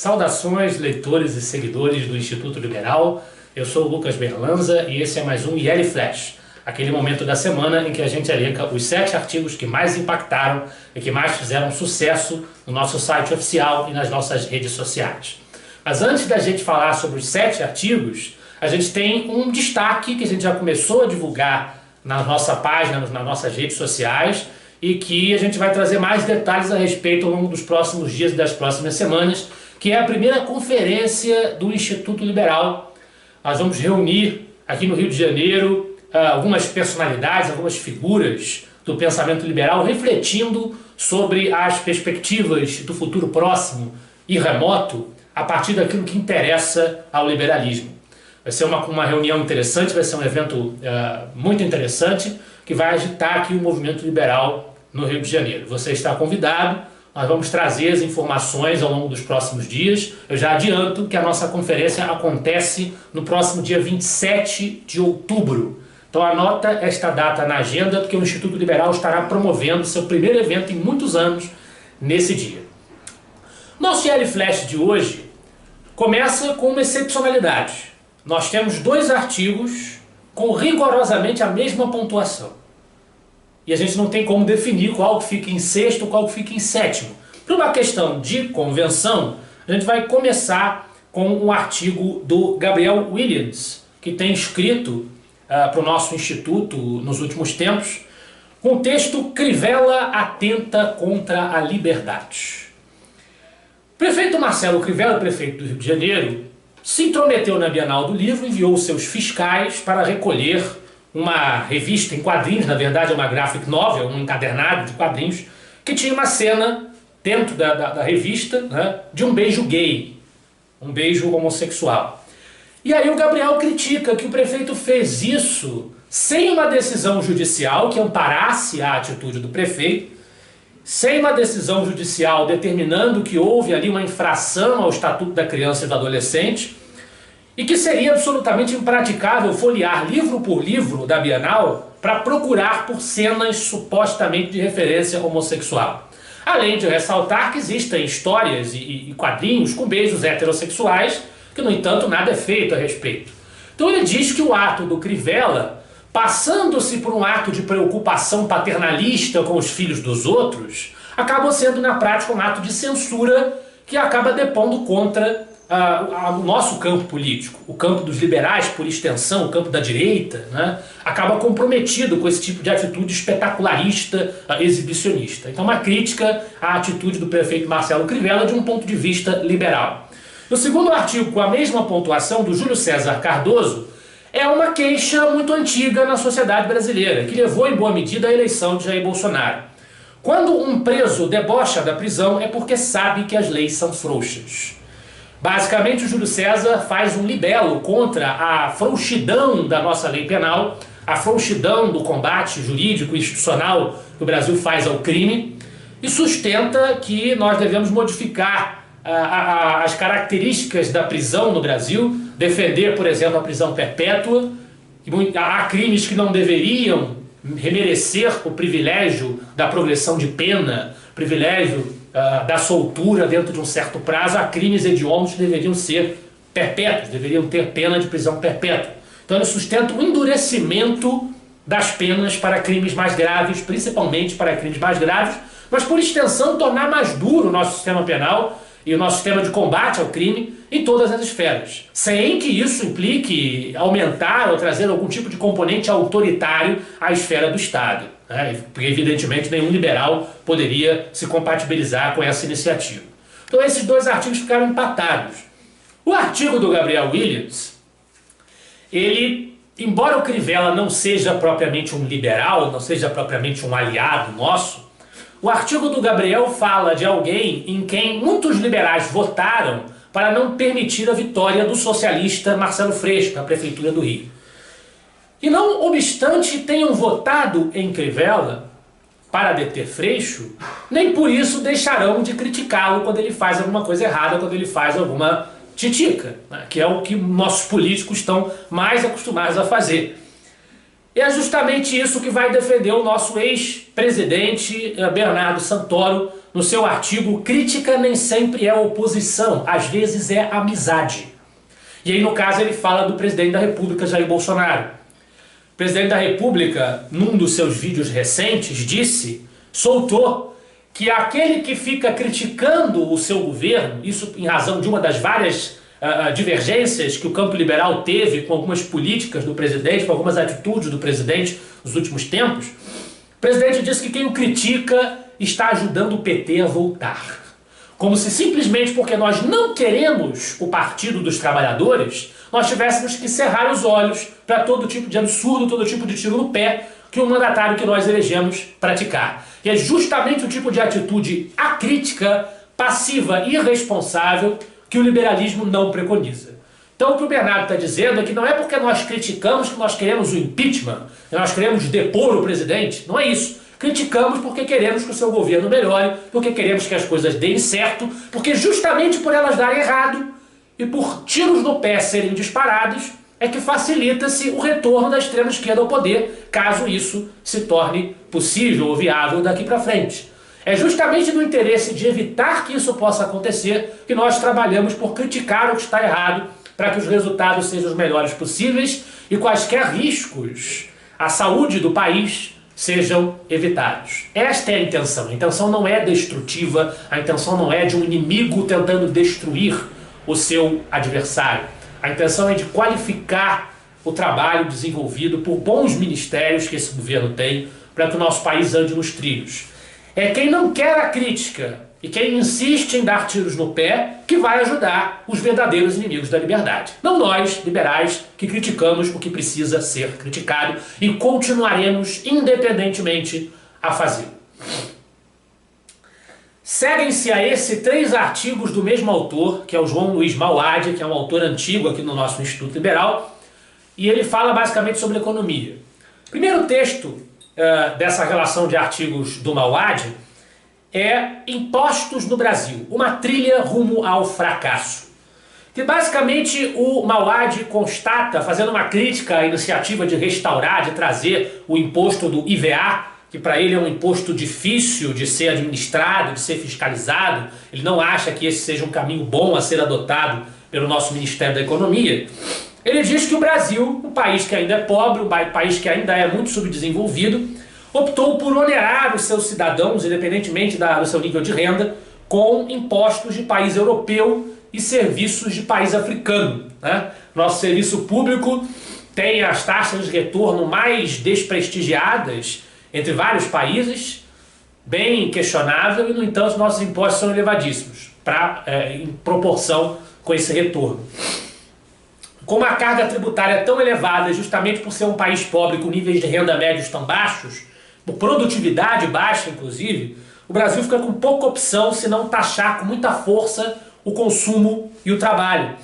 Saudações, leitores e seguidores do Instituto Liberal. Eu sou o Lucas Berlanza e esse é mais um IL Flash, aquele momento da semana em que a gente elenca os 7 artigos que mais impactaram e que mais fizeram sucesso no nosso site oficial e nas nossas redes sociais. Mas antes da gente falar sobre os 7 artigos, a gente tem um destaque que a gente já começou a divulgar na nossa página, nas nossas redes sociais, e que a gente vai trazer mais detalhes a respeito ao longo dos próximos dias e das próximas semanas, que é a primeira conferência do Instituto Liberal. Nós vamos reunir aqui no Rio de Janeiro algumas personalidades, algumas figuras do pensamento liberal, refletindo sobre as perspectivas do futuro próximo e remoto a partir daquilo que interessa ao liberalismo. Vai ser uma reunião interessante, vai ser um evento muito interessante, que vai agitar aqui o movimento liberal no Rio de Janeiro. Você está convidado, nós vamos trazer as informações ao longo dos próximos dias. Eu já adianto que a nossa conferência acontece no próximo dia 27 de outubro. Então anota esta data na agenda, porque o Instituto Liberal estará promovendo seu primeiro evento em muitos anos nesse dia. Nosso IL Flash de hoje começa com uma excepcionalidade. Nós temos 2 artigos com rigorosamente a mesma pontuação. E a gente não tem como definir qual que fica em 6º, qual que fica em 7º. Por uma questão de convenção, a gente vai começar com um artigo do Gabriel Williams, que tem escrito para o nosso instituto nos últimos tempos, com o texto Crivella atenta contra a liberdade. O prefeito Marcelo Crivella, prefeito do Rio de Janeiro, se intrometeu na Bienal do Livro, enviou seus fiscais para recolher uma revista em quadrinhos, na verdade é uma graphic novel, um encadernado de quadrinhos, que tinha uma cena dentro da revista, né, de um beijo gay, um beijo homossexual. E aí o Gabriel critica que o prefeito fez isso sem uma decisão judicial que amparasse a atitude do prefeito, sem uma decisão judicial determinando que houve ali uma infração ao Estatuto da Criança e do Adolescente, e que seria absolutamente impraticável folhear livro por livro da Bienal para procurar por cenas supostamente de referência homossexual. Além de ressaltar que existem histórias e quadrinhos com beijos heterossexuais, que no entanto nada é feito a respeito. Então ele diz que o ato do Crivella, passando-se por um ato de preocupação paternalista com os filhos dos outros, acabou sendo na prática um ato de censura que acaba depondo contra o nosso campo político, o campo dos liberais por extensão, o campo da direita, né, acaba comprometido com esse tipo de atitude espetacularista, exibicionista. Então uma crítica à atitude do prefeito Marcelo Crivella de um ponto de vista liberal. O segundo artigo, com a mesma pontuação, do Júlio César Cardoso, é uma queixa muito antiga na sociedade brasileira, que levou em boa medida à eleição de Jair Bolsonaro. Quando um preso debocha da prisão é porque sabe que as leis são frouxas. Basicamente, o Júlio César faz um libelo contra a frouxidão da nossa lei penal, a frouxidão do combate jurídico e institucional que o Brasil faz ao crime, e sustenta que nós devemos modificar as características da prisão no Brasil, defender, por exemplo, a prisão perpétua. Há crimes que não deveriam remerecer o privilégio da progressão de pena, privilégio da soltura dentro de um certo prazo. Há crimes hediondos que deveriam ser perpétuos, deveriam ter pena de prisão perpétua. Então ele sustenta o endurecimento das penas para crimes mais graves, principalmente para crimes mais graves, mas por extensão tornar mais duro o nosso sistema penal e o nosso sistema de combate ao crime em todas as esferas, sem que isso implique aumentar ou trazer algum tipo de componente autoritário à esfera do Estado, né? Porque evidentemente nenhum liberal poderia se compatibilizar com essa iniciativa. Então esses 2 artigos ficaram empatados. O artigo do Gabriel Williams, ele, embora o Crivella não seja propriamente um liberal, não seja propriamente um aliado nosso, o artigo do Gabriel fala de alguém em quem muitos liberais votaram para não permitir a vitória do socialista Marcelo Freixo na Prefeitura do Rio. E não obstante tenham votado em Crivella para deter Freixo, nem por isso deixarão de criticá-lo quando ele faz alguma coisa errada, quando ele faz alguma titica, né, que é o que nossos políticos estão mais acostumados a fazer. E é justamente isso que vai defender o nosso ex-presidente Bernardo Santoro no seu artigo Crítica nem sempre é oposição, às vezes é amizade. E aí, no caso, ele fala do presidente da República, Jair Bolsonaro. O presidente da República, num dos seus vídeos recentes, soltou que aquele que fica criticando o seu governo, isso em razão de uma das várias divergências que o campo liberal teve com algumas políticas do presidente, com algumas atitudes do presidente nos últimos tempos, o presidente disse que quem o critica está ajudando o PT a voltar. Como se simplesmente porque nós não queremos o Partido dos Trabalhadores, nós tivéssemos que cerrar os olhos para todo tipo de absurdo, todo tipo de tiro no pé que o mandatário que nós elegemos praticar. E é justamente o tipo de atitude acrítica, passiva e irresponsável que o liberalismo não preconiza. Então o que o Bernardo está dizendo é que não é porque nós criticamos que nós queremos o impeachment, que nós queremos depor o presidente, não é isso. Criticamos porque queremos que o seu governo melhore, porque queremos que as coisas deem certo, porque justamente por elas darem errado e por tiros no pé serem disparados, é que facilita-se o retorno da extrema esquerda ao poder, caso isso se torne possível ou viável daqui para frente. É justamente no interesse de evitar que isso possa acontecer que nós trabalhamos por criticar o que está errado, para que os resultados sejam os melhores possíveis e quaisquer riscos à saúde do país sejam evitados. Esta é a intenção. A intenção não é destrutiva, a intenção não é de um inimigo tentando destruir o seu adversário. A intenção é de qualificar o trabalho desenvolvido por bons ministérios que esse governo tem para que o nosso país ande nos trilhos. É quem não quer a crítica e quem insiste em dar tiros no pé que vai ajudar os verdadeiros inimigos da liberdade. Não nós, liberais, que criticamos o que precisa ser criticado e continuaremos independentemente a fazê-lo. Seguem-se a esse 3 artigos do mesmo autor, que é o João Luiz Mauad, que é um autor antigo aqui no nosso Instituto Liberal, e ele fala basicamente sobre economia. O primeiro texto dessa relação de artigos do Mauad é Impostos no Brasil, uma trilha rumo ao fracasso. Que basicamente o Mauad constata, fazendo uma crítica à iniciativa de restaurar, de trazer o imposto do IVA, que para ele é um imposto difícil de ser administrado, de ser fiscalizado. Ele não acha que esse seja um caminho bom a ser adotado pelo nosso Ministério da Economia. Ele diz que o Brasil, um país que ainda é pobre, um país que ainda é muito subdesenvolvido, optou por onerar os seus cidadãos, independentemente do seu nível de renda, com impostos de país europeu e serviços de país africano, né? Nosso serviço público tem as taxas de retorno mais desprestigiadas entre vários países, bem questionável, e no entanto nossos impostos são elevadíssimos, em proporção com esse retorno. Com uma carga tributária tão elevada, justamente por ser um país pobre com níveis de renda médios tão baixos, por produtividade baixa inclusive, o Brasil fica com pouca opção se não taxar com muita força o consumo e o trabalho,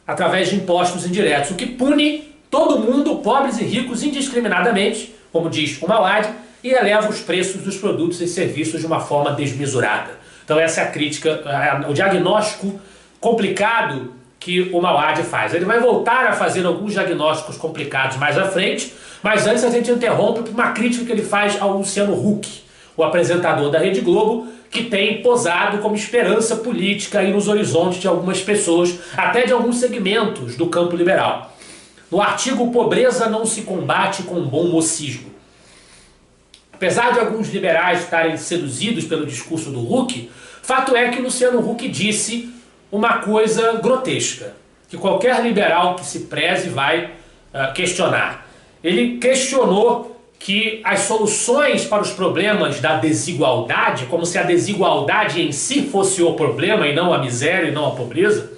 através de impostos indiretos, o que pune todo mundo, pobres e ricos, indiscriminadamente, como diz o Mauad, e eleva os preços dos produtos e serviços de uma forma desmesurada. Então essa é a crítica, o diagnóstico complicado que o Mauad faz. Ele vai voltar a fazer alguns diagnósticos complicados mais à frente, mas antes a gente interrompe por uma crítica que ele faz ao Luciano Huck, o apresentador da Rede Globo, que tem posado como esperança política aí nos horizontes de algumas pessoas, até de alguns segmentos do campo liberal. No artigo Pobreza não se combate com bom mocismo. Apesar de alguns liberais estarem seduzidos pelo discurso do Huck, fato é que o Luciano Huck disse uma coisa grotesca, que qualquer liberal que se preze vai questionar. Ele questionou que as soluções para os problemas da desigualdade, como se a desigualdade em si fosse o problema e não a miséria e não a pobreza,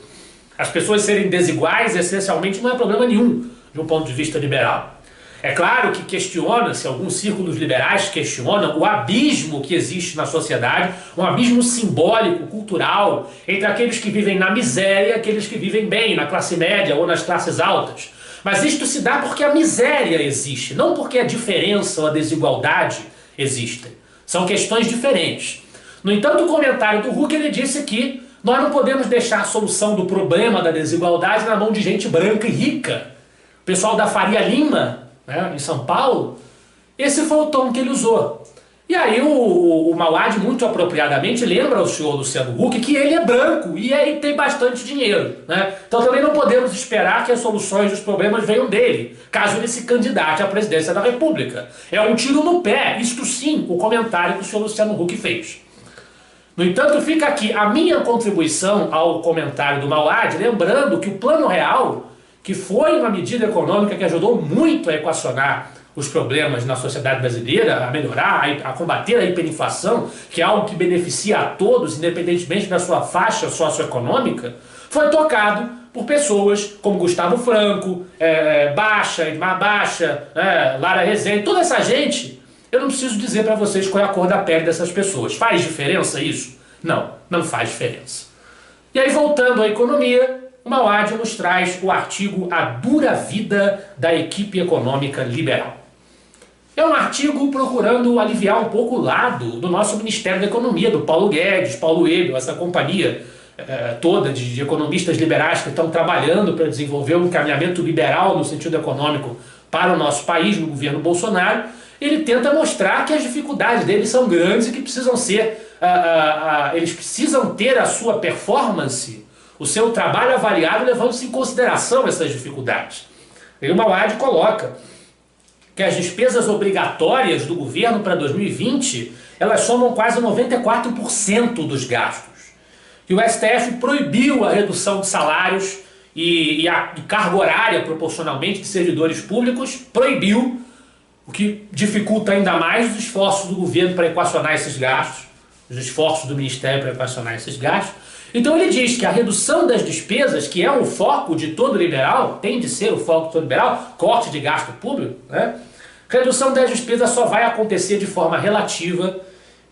as pessoas serem desiguais essencialmente não é problema nenhum de um ponto de vista liberal. É claro que questiona-se, alguns círculos liberais questionam o abismo que existe na sociedade, um abismo simbólico, cultural, entre aqueles que vivem na miséria e aqueles que vivem bem, na classe média ou nas classes altas. Mas isto se dá porque a miséria existe, não porque a diferença ou a desigualdade existem. São questões diferentes. No entanto, o comentário do Huck, ele disse que nós não podemos deixar a solução do problema da desigualdade na mão de gente branca e rica. O pessoal da Faria Lima, né, em São Paulo, esse foi o tom que ele usou. E aí o Mauad, muito apropriadamente, lembra ao senhor Luciano Huck que ele é branco e aí tem bastante dinheiro, né? Então também não podemos esperar que as soluções dos problemas venham dele, caso ele se candidate à presidência da República. É um tiro no pé, isto sim, o comentário que o senhor Luciano Huck fez. No entanto, fica aqui a minha contribuição ao comentário do Mauad, lembrando que o Plano Real, que foi uma medida econômica que ajudou muito a equacionar os problemas na sociedade brasileira, a melhorar, a combater a hiperinflação, que é algo que beneficia a todos, independentemente da sua faixa socioeconômica, foi tocado por pessoas como Gustavo Franco, Baixa, Edmar Baixa, Lara Rezende, toda essa gente. Eu não preciso dizer para vocês qual é a cor da pele dessas pessoas. Faz diferença isso? Não, não faz diferença. E aí, voltando à economia, o Mauad nos traz o artigo A Dura Vida da Equipe Econômica Liberal. É um artigo procurando aliviar um pouco o lado do nosso Ministério da Economia, do Paulo Guedes, Paulo Ebel, essa companhia toda de economistas liberais que estão trabalhando para desenvolver um encaminhamento liberal no sentido econômico para o nosso país, no governo Bolsonaro. Ele tenta mostrar que as dificuldades deles são grandes e que precisam ser, eles precisam ter a sua performance, o seu trabalho avaliado, levando-se em consideração essas dificuldades. E o Mauad coloca que as despesas obrigatórias do governo para 2020, elas somam quase 94% dos gastos. E o STF proibiu a redução de salários e a carga horária proporcionalmente de servidores públicos, proibiu, o que dificulta ainda mais os esforços do governo para equacionar esses gastos, os esforços do Ministério para equacionar esses gastos. Então ele diz que a redução das despesas, que é o foco de todo liberal, tem de ser o foco de todo liberal, corte de gasto público, né? Redução das despesas só vai acontecer de forma relativa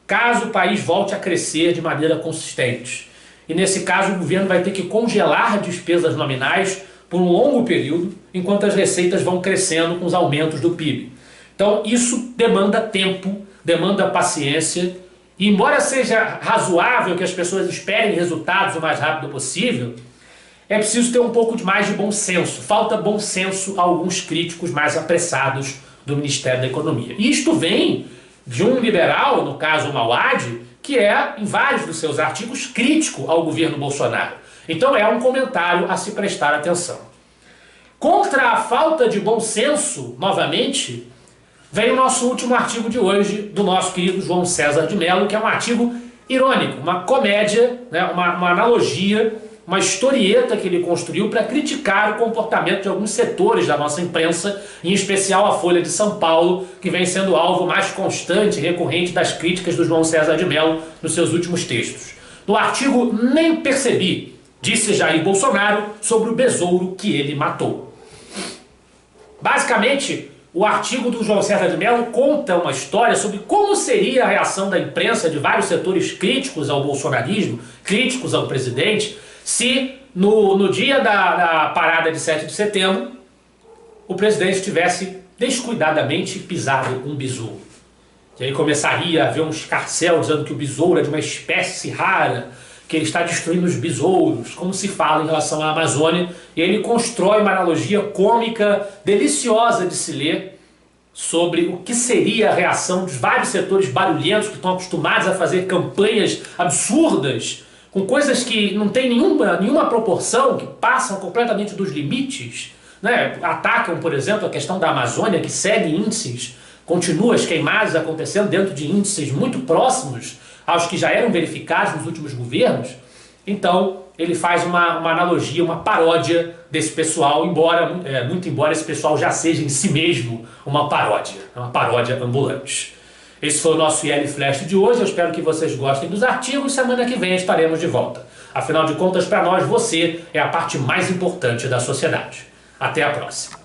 caso o país volte a crescer de maneira consistente. E nesse caso o governo vai ter que congelar despesas nominais por um longo período, enquanto as receitas vão crescendo com os aumentos do PIB. Então isso demanda tempo, demanda paciência, e embora seja razoável que as pessoas esperem resultados o mais rápido possível, é preciso ter um pouco mais de bom senso. Falta bom senso a alguns críticos mais apressados do Ministério da Economia. E isto vem de um liberal, no caso o Mauad, que é, em vários dos seus artigos, crítico ao governo Bolsonaro. Então é um comentário a se prestar atenção. Contra a falta de bom senso, novamente, vem o nosso último artigo de hoje, do nosso querido João César de Mello, que é um artigo irônico, uma comédia, né, uma analogia, uma historieta que ele construiu para criticar o comportamento de alguns setores da nossa imprensa, em especial a Folha de São Paulo, que vem sendo alvo mais constante e recorrente das críticas do João César de Mello nos seus últimos textos. No artigo Nem Percebi, disse Jair Bolsonaro sobre o besouro que ele matou. Basicamente, o artigo do João César de Mello conta uma história sobre como seria a reação da imprensa de vários setores críticos ao bolsonarismo, críticos ao presidente, se no dia da parada de 7 de setembro o presidente tivesse descuidadamente pisado um besouro. E aí começaria a haver um escarcéu dizendo que o besouro é de uma espécie rara, que ele está destruindo os besouros, como se fala em relação à Amazônia, e ele constrói uma analogia cômica, deliciosa de se ler, sobre o que seria a reação dos vários setores barulhentos que estão acostumados a fazer campanhas absurdas, com coisas que não têm nenhuma proporção, que passam completamente dos limites, né? Atacam, por exemplo, a questão da Amazônia, que segue índices, continua as queimadas acontecendo dentro de índices muito próximos aos que já eram verificados nos últimos governos. Então ele faz uma analogia, uma paródia desse pessoal, muito embora esse pessoal já seja em si mesmo uma paródia ambulante. Esse foi o nosso IL Flash de hoje. Eu espero que vocês gostem dos artigos. Semana que vem estaremos de volta. Afinal de contas, para nós, você é a parte mais importante da sociedade. Até a próxima.